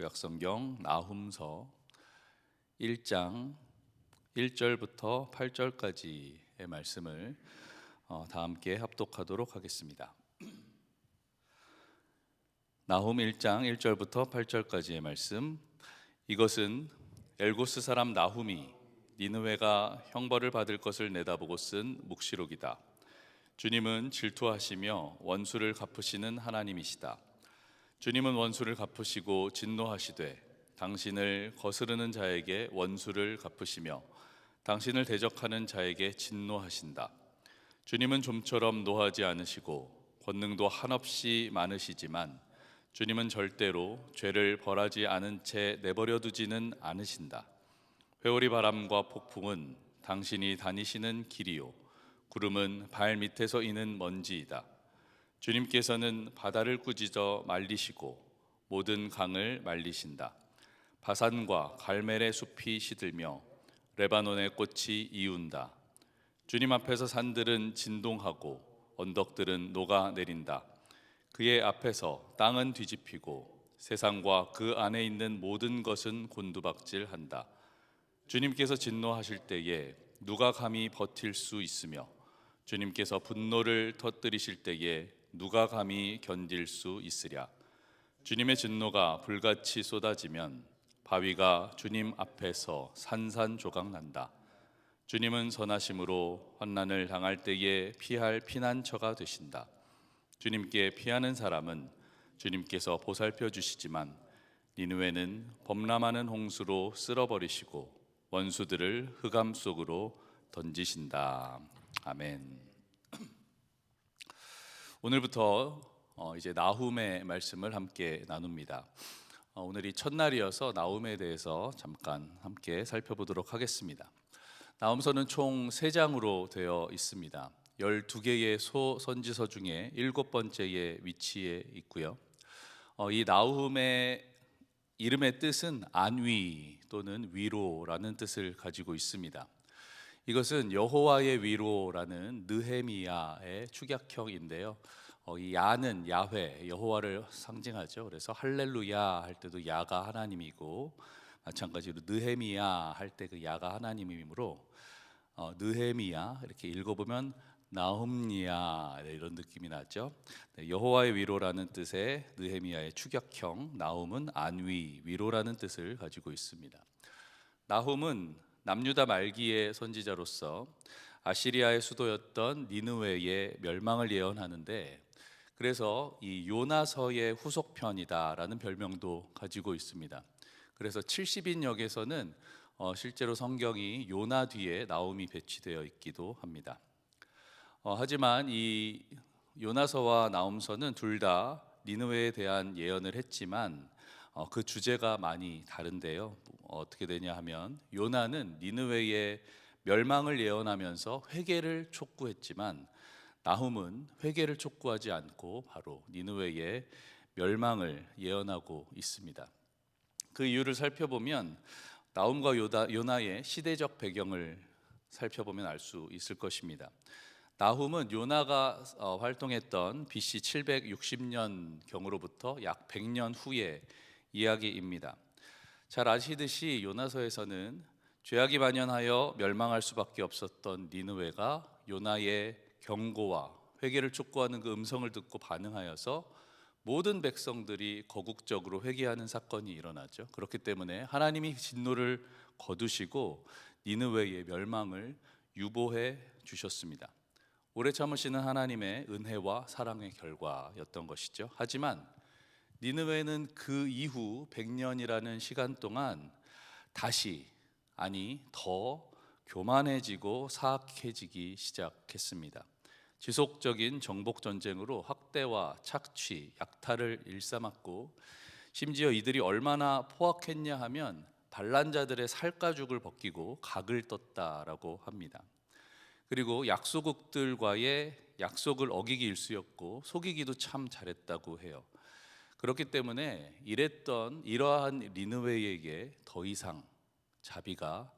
구약성경 나훔서 1장 1절부터 8절까지의 말씀을 다 함께 합독하도록 하겠습니다. 나훔 1장 1절부터 8절까지의 말씀. 이것은 엘고스 사람 나훔이 니느웨가 형벌을 받을 것을 내다보고 쓴 묵시록이다. 주님은 질투하시며 원수를 갚으시는 하나님이시다. 주님은 원수를 갚으시고 진노하시되 당신을 거스르는 자에게 원수를 갚으시며 당신을 대적하는 자에게 진노하신다. 주님은 좀처럼 노하지 않으시고 권능도 한없이 많으시지만 주님은 절대로 죄를 벌하지 않은 채 내버려 두지는 않으신다. 회오리 바람과 폭풍은 당신이 다니시는 길이요 구름은 발 밑에서 이는 먼지이다. 주님께서는 바다를 꾸짖어 말리시고 모든 강을 말리신다. 바산과 갈멜의 숲이 시들며 레바논의 꽃이 이운다. 주님 앞에서 산들은 진동하고 언덕들은 녹아내린다. 그의 앞에서 땅은 뒤집히고 세상과 그 안에 있는 모든 것은 곤두박질한다. 주님께서 진노하실 때에 누가 감히 버틸 수 있으며 주님께서 분노를 터뜨리실 때에 누가 감히 견딜 수 있으랴. 주님의 진노가 불같이 쏟아지면 바위가 주님 앞에서 산산조각 난다. 주님은 선하심으로 환난을 당할 때에 피할 피난처가 되신다. 주님께 피하는 사람은 주님께서 보살펴 주시지만 니느웨는 범람하는 홍수로 쓸어버리시고 원수들을 흑암 속으로 던지신다. 아멘. 오늘부터 이제 나훔의 말씀을 함께 나눕니다. 오늘이 첫날이어서 나훔에 대해서 잠깐 함께 살펴보도록 하겠습니다. 나훔서는 총 3장으로 되어 있습니다. 12개의 소선지서 중에 7번째의 위치에 있고요. 이 나훔의 이름의 뜻은 안위 또는 위로라는 뜻을 가지고 있습니다. 이것은 여호와의 위로라는 느헤미야의 축약형인데요. 이 야는 야훼, 여호와를 상징하죠. 그래서 할렐루야 할 때도 야가 하나님이고 마찬가지로 느헤미야 할 때 그 야가 하나님이므로 느헤미야 이렇게 읽어보면 나훔니야 이런 느낌이 나죠. 여호와의 위로라는 뜻의 느헤미야의 축약형 나훔은 안위, 위로라는 뜻을 가지고 있습니다. 나훔은 남유다 말기의 선지자로서 아시리아의 수도였던 니느웨의 멸망을 예언하는데 그래서 이 요나서의 후속편이다라는 별명도 가지고 있습니다. 그래서 70인 역에서는 실제로 성경이 요나 뒤에 나훔이 배치되어 있기도 합니다. 하지만 이 요나서와 나훔서는 둘 다 니느웨에 대한 예언을 했지만 그 주제가 많이 다른데요. 어떻게 되냐 하면 요나는 니느웨의 멸망을 예언하면서 회개를 촉구했지만 나훔은 회개를 촉구하지 않고 바로 니느웨의 멸망을 예언하고 있습니다. 그 이유를 살펴보면 나훔과 요나의 시대적 배경을 살펴보면 알 수 있을 것입니다. 나훔은 요나가 활동했던 BC 760년 경으로부터 약 100년 후의 이야기입니다. 잘 아시듯이 요나서에서는 죄악이 만연하여 멸망할 수밖에 없었던 니느웨가 요나의 경고와 회개를 촉구하는 그 음성을 듣고 반응하여서 모든 백성들이 거국적으로 회개하는 사건이 일어나죠. 그렇기 때문에 하나님이 진노를 거두시고 니느웨의 멸망을 유보해 주셨습니다. 오래 참으시는 하나님의 은혜와 사랑의 결과였던 것이죠. 하지만 니느웨는 그 이후 100년이라는 시간 동안 다시 더 교만해지고 사악해지기 시작했습니다. 지속적인 정복 전쟁으로 학대와 착취, 약탈을 일삼았고 심지어 이들이 얼마나 포악했냐 하면 반란자들의 살가죽을 벗기고 각을 떴다라고 합니다. 그리고 약소국들과의 약속을 어기기 일쑤였고 속이기도 참 잘했다고 해요. 그렇기 때문에 이러한 니느웨에게 더 이상 자비가,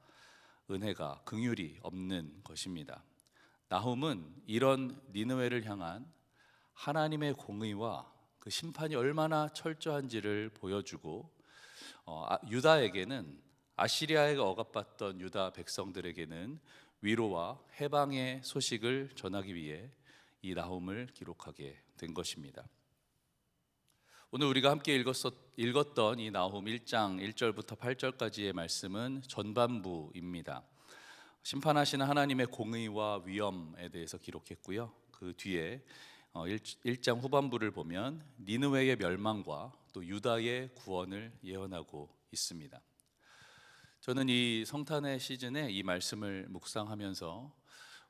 은혜가, 긍휼이 없는 것입니다. 나훔은 이런 니느웨를 향한 하나님의 공의와 그 심판이 얼마나 철저한지를 보여주고 유다에게는 아시리아에 억압받던 유다 백성들에게는 위로와 해방의 소식을 전하기 위해 이 나훔을 기록하게 된 것입니다. 오늘 우리가 함께 읽었던 이 나훔 1장 1절부터 8절까지의 말씀은 전반부입니다. 심판하시는 하나님의 공의와 위엄에 대해서 기록했고요. 그 뒤에 1장 후반부를 보면 니느웨의 멸망과 또 유다의 구원을 예언하고 있습니다. 저는 이 성탄의 시즌에 이 말씀을 묵상하면서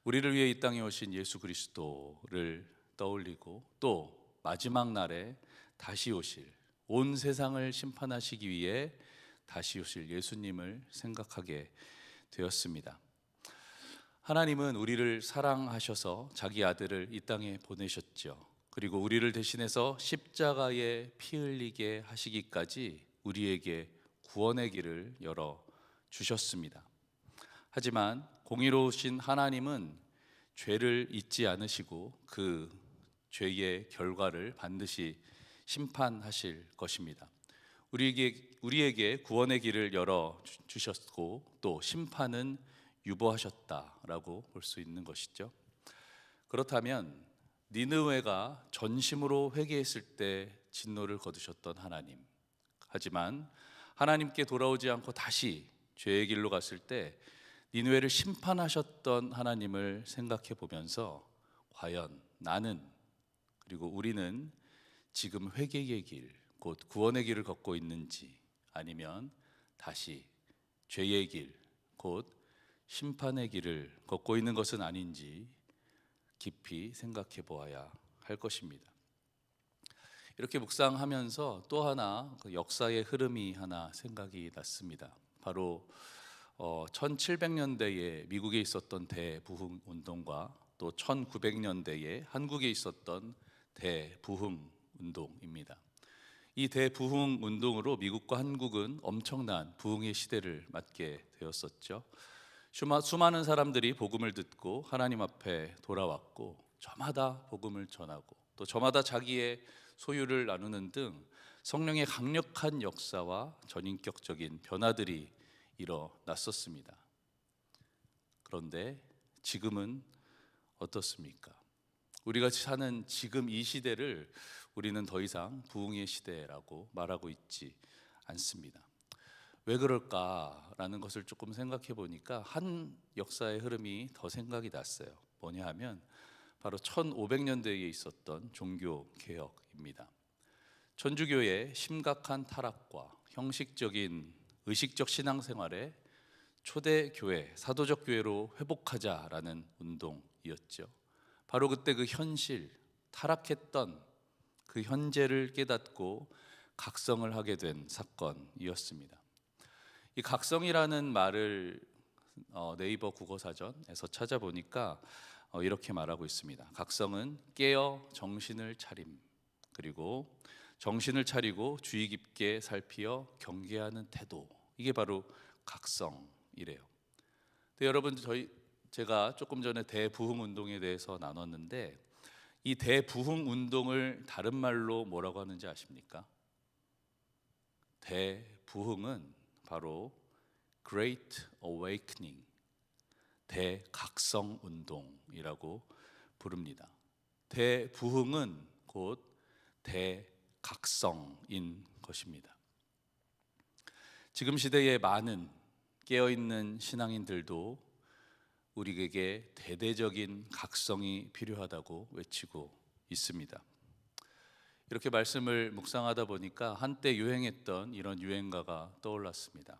우리를 위해 이 땅에 오신 예수 그리스도를 떠올리고 또 마지막 날에 다시 오실, 온 세상을 심판하시기 위해 다시 오실 예수님을 생각하게 되었습니다. 하나님은 우리를 사랑하셔서 자기 아들을 이 땅에 보내셨죠. 그리고 우리를 대신해서 십자가에 피 흘리게 하시기까지 우리에게 구원의 길을 열어 주셨습니다. 하지만 공의로우신 하나님은 죄를 잊지 않으시고 그 죄의 결과를 반드시 심판하실 것입니다. 우리에게 구원의 길을 열어 주셨고 또 심판은 유보하셨다라고 볼 수 있는 것이죠. 그렇다면 니느웨가 전심으로 회개했을 때 진노를 거두셨던 하나님, 하지만 하나님께 돌아오지 않고 다시 죄의 길로 갔을 때 니느웨를 심판하셨던 하나님을 생각해 보면서 과연 나는 그리고 우리는 지금 회개의 길, 곧 구원의 길을 걷고 있는지 아니면 다시 죄의 길, 곧 심판의 길을 걷고 있는 것은 아닌지 깊이 생각해 보아야 할 것입니다. 이렇게 묵상하면서 또 하나 그 역사의 흐름이 하나 생각이 났습니다. 바로 1700년대에 미국에 있었던 대부흥 운동과 또 1900년대에 한국에 있었던 대부흥 운동입니다. 이 대부흥 운동으로 미국과 한국은 엄청난 부흥의 시대를 맞게 되었었죠. 수많은 사람들이 복음을 듣고 하나님 앞에 돌아왔고 저마다 복음을 전하고 또 저마다 자기의 소유를 나누는 등 성령의 강력한 역사와 전인격적인 변화들이 일어났었습니다. 그런데 지금은 어떻습니까? 우리가 사는 지금 이 시대를 우리는 더 이상 부흥의 시대라고 말하고 있지 않습니다. 왜 그럴까라는 것을 조금 생각해 보니까 한 역사의 흐름이 더 생각이 났어요. 뭐냐 하면 바로 1500년대에 있었던 종교 개혁입니다. 천주교의 심각한 타락과 형식적인 의식적 신앙생활에 초대 교회, 사도적 교회로 회복하자라는 운동이었죠. 바로 그때 그 현실, 타락했던 그 현재를 깨닫고 각성을 하게 된 사건이었습니다. 이 각성이라는 말을 네이버 국어사전에서 찾아보니까 이렇게 말하고 있습니다. 각성은 깨어 정신을 차림, 그리고 정신을 차리고 주의 깊게 살피어 경계하는 태도, 이게 바로 각성이래요. 근데 여러분, 제가 조금 전에 대부흥 운동에 대해서 나눴는데 이 대부흥 운동을 다른 말로 뭐라고 하는지 아십니까? 대부흥은 바로 Great Awakening, 대각성 운동이라고 부릅니다. 대부흥은 곧 대각성인 것입니다. 지금 시대에 많은 깨어있는 신앙인들도 우리에게 대대적인 각성이 필요하다고 외치고 있습니다. 이렇게 말씀을 묵상하다 보니까 한때 유행했던 이런 유행가가 떠올랐습니다.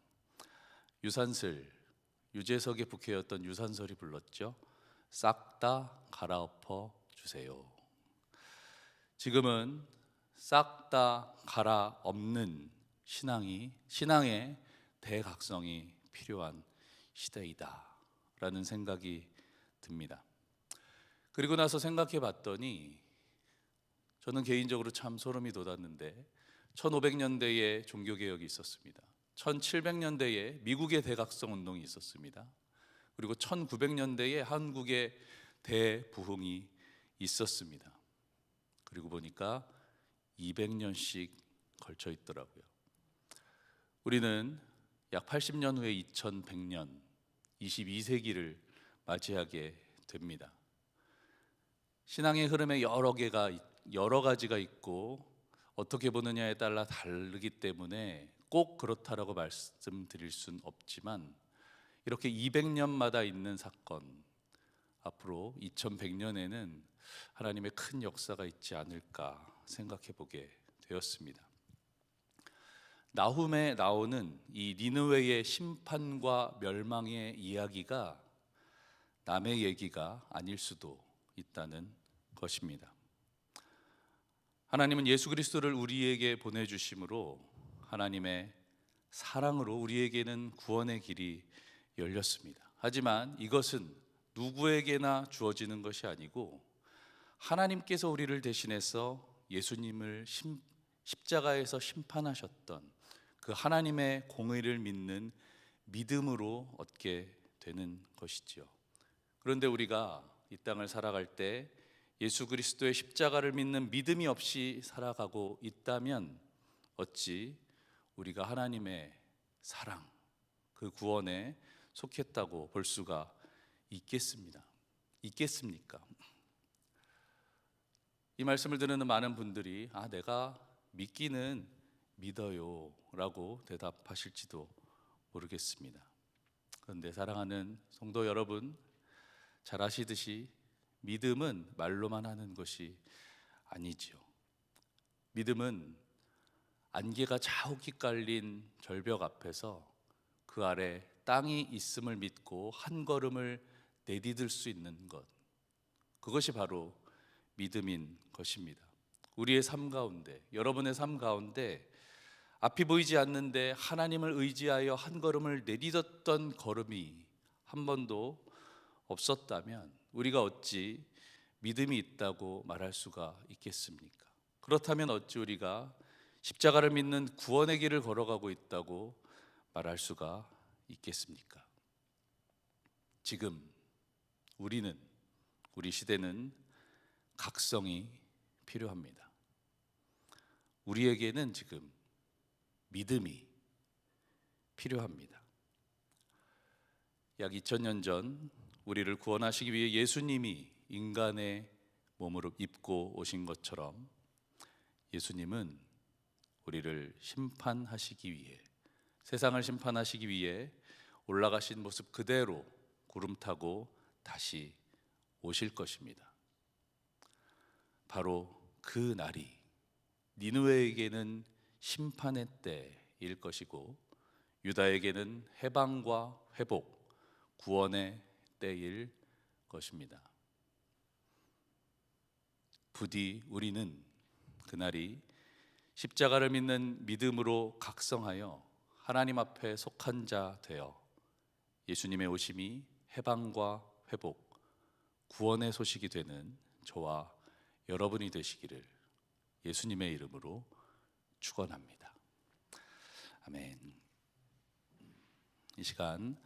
유산슬, 유재석의 부캐였던 유산슬이 불렀죠. 싹 다 갈아엎어 주세요. 지금은 싹 다 갈아엎는 신앙의 대각성이 필요한 시대이다 라는 생각이 듭니다. 그리고 나서 생각해 봤더니 저는 개인적으로 참 소름이 돋았는데 1500년대에 종교개혁이 있었습니다. 1700년대에 미국의 대각성 운동이 있었습니다. 그리고 1900년대에 한국의 대부흥이 있었습니다. 그리고 보니까 200년씩 걸쳐 있더라고요. 우리는 약 80년 후에 2100년 22세기를 맞이하게 됩니다. 신앙의 흐름에 여러 가지가 있고 어떻게 보느냐에 따라 다르기 때문에 꼭 그렇다라고 말씀드릴 순 없지만, 이렇게 200년마다 있는 사건, 앞으로 2100년에는 하나님의 큰 역사가 있지 않을까 생각해 보게 되었습니다. 나훔에 나오는 이 니느웨의 심판과 멸망의 이야기가 남의 얘기가 아닐 수도 있다는 것입니다. 하나님은 예수 그리스도를 우리에게 보내주심으로 하나님의 사랑으로 우리에게는 구원의 길이 열렸습니다. 하지만 이것은 누구에게나 주어지는 것이 아니고 하나님께서 우리를 대신해서 예수님을 십자가에서 심판하셨던 그 하나님의 공의를 믿는 믿음으로 얻게 되는 것이지요. 그런데 우리가 이 땅을 살아갈 때 예수 그리스도의 십자가를 믿는 믿음이 없이 살아가고 있다면 어찌 우리가 하나님의 사랑, 그 구원에 속했다고 볼 수가 있겠습니까? 이 말씀을 듣는 많은 분들이 내가 믿기는 믿어요 라고 대답하실지도 모르겠습니다. 그런데 사랑하는 성도 여러분, 잘 아시듯이 믿음은 말로만 하는 것이 아니지요. 믿음은 안개가 자욱이 깔린 절벽 앞에서 그 아래 땅이 있음을 믿고 한 걸음을 내디딜 수 있는 것, 그것이 바로 믿음인 것입니다. 우리의 삶 가운데, 여러분의 삶 가운데 앞이 보이지 않는데 하나님을 의지하여 한 걸음을 내딛었던 걸음이 한 번도 없었다면 우리가 어찌 믿음이 있다고 말할 수가 있겠습니까? 그렇다면 어찌 우리가 십자가를 믿는 구원의 길을 걸어가고 있다고 말할 수가 있겠습니까? 지금 우리 시대는 각성이 필요합니다. 우리에게는 지금 믿음이 필요합니다. 약 2000년 전 우리를 구원하시기 위해 예수님이 인간의 몸으로 입고 오신 것처럼 예수님은 우리를 심판하시기 위해, 세상을 심판하시기 위해 올라가신 모습 그대로 구름 타고 다시 오실 것입니다. 바로 그 날이 니느웨에게는 심판의 때일 것이고 유다에게는 해방과 회복, 구원의 때일 것입니다. 부디 우리는 그날이 십자가를 믿는 믿음으로 각성하여 하나님 앞에 속한 자 되어 예수님의 오심이 해방과 회복, 구원의 소식이 되는 저와 여러분이 되시기를 예수님의 이름으로 축원합니다. 아멘. 이 시간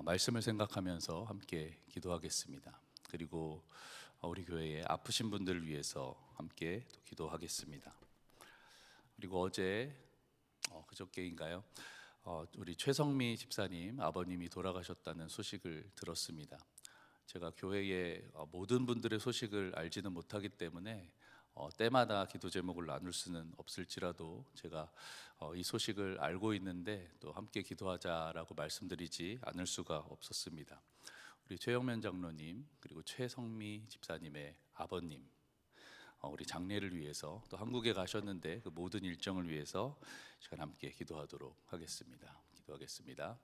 말씀을 생각하면서 함께 기도하겠습니다. 그리고 우리 교회에 아프신 분들을 위해서 함께 또 기도하겠습니다. 그리고 어제 그저께인가요? 우리 최성미 집사님 아버님이 돌아가셨다는 소식을 들었습니다. 제가 교회의 모든 분들의 소식을 알지는 못하기 때문에 때마다 기도 제목을 나눌 수는 없을지라도 제가 이 소식을 알고 있는데 또 함께 기도하자라고 말씀드리지 않을 수가 없었습니다. 우리 최영면 장로님 그리고 최성미 집사님의 아버님, 우리 장례를 위해서 또 한국에 가셨는데 그 모든 일정을 위해서 시간 함께 기도하도록 하겠습니다. 기도하겠습니다.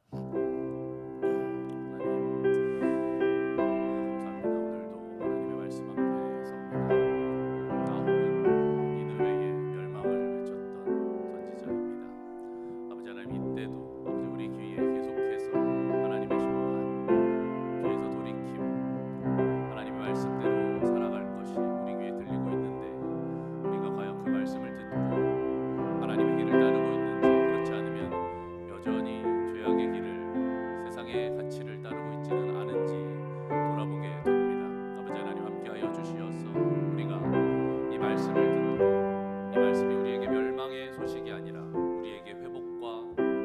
말씀이 우리에게 멸망의 소식이 아니라 우리에게 회복과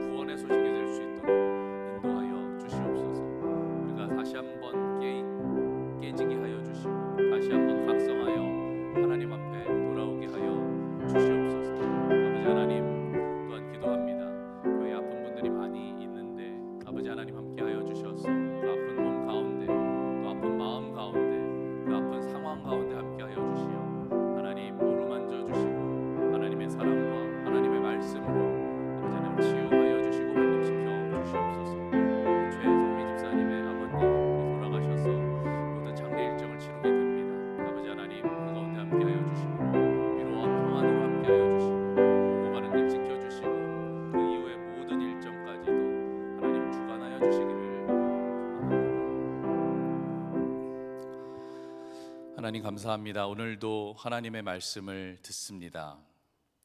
하나님 감사합니다. 오늘도 하나님의 말씀을 듣습니다.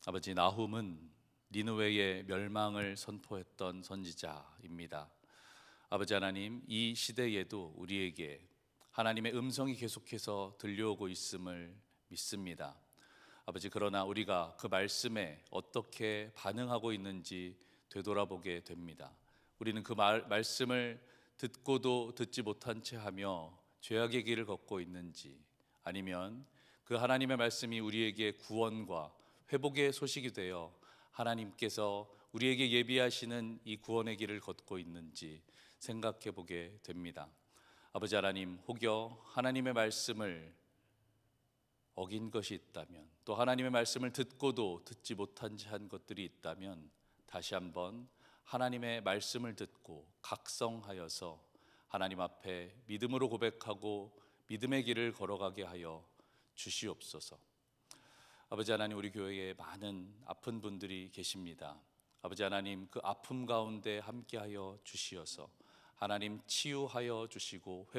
아버지, 나훔은 니느웨의 멸망을 선포했던 선지자입니다. 아버지 하나님, 이 시대에도 우리에게 하나님의 음성이 계속해서 들려오고 있음을 믿습니다. 아버지, 그러나 우리가 그 말씀에 어떻게 반응하고 있는지 되돌아보게 됩니다. 우리는 그 말씀을 듣고도 듣지 못한 채 하며 죄악의 길을 걷고 있는지, 아니면 그 하나님의 말씀이 우리에게 구원과 회복의 소식이 되어 하나님께서 우리에게 예비하시는 이 구원의 길을 걷고 있는지 생각해 보게 됩니다. 아버지 하나님, 혹여 하나님의 말씀을 어긴 것이 있다면, 또 하나님의 말씀을 듣고도 듣지 못한 채 한 것들이 있다면, 다시 한번 하나님의 말씀을 듣고 각성하여서 하나님 앞에 믿음으로 고백하고 믿음의 길을 걸어가게 하여 주시옵소서. 아버지 하나님, 우리 교회에 많은 아픈 분들이 계십니다. 아버지 하나님, 그 아픔 가운데 함께하여 주시어서 하나님 치유하여 주시고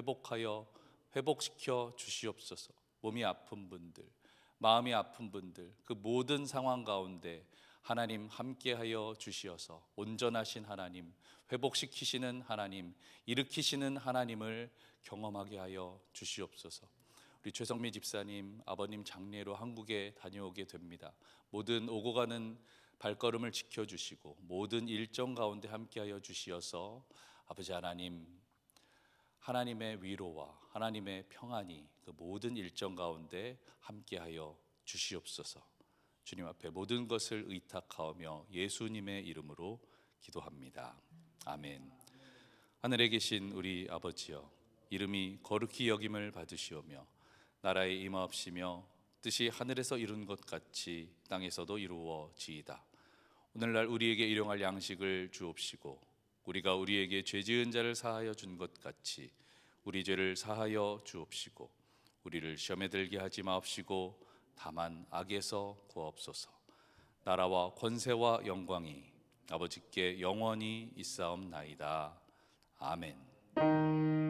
회복시켜 주시옵소서. 몸이 아픈 분들, 마음이 아픈 분들, 그 모든 상황 가운데 하나님 함께하여 주시어서 온전하신 하나님, 회복시키시는 하나님, 일으키시는 하나님을 경험하게 하여 주시옵소서. 우리 최성미 집사님, 아버님 장례로 한국에 다녀오게 됩니다. 모든 오고 가는 발걸음을 지켜주시고 모든 일정 가운데 함께하여 주시어서 아버지 하나님, 하나님의 위로와 하나님의 평안이 그 모든 일정 가운데 함께하여 주시옵소서. 주님 앞에 모든 것을 의탁하오며 예수님의 이름으로 기도합니다. 아멘. 하늘에 계신 우리 아버지여, 이름이 거룩히 여김을 받으시오며 나라에 임하옵시며 뜻이 하늘에서 이룬 것 같이 땅에서도 이루어지이다. 오늘날 우리에게 일용할 양식을 주옵시고 우리가 우리에게 죄 지은 자를 사하여 준 것 같이 우리 죄를 사하여 주옵시고 우리를 시험에 들게 하지 마옵시고 다만 악에서 구하옵소서. 나라와 권세와 영광이 아버지께 영원히 있사옵나이다. 아멘.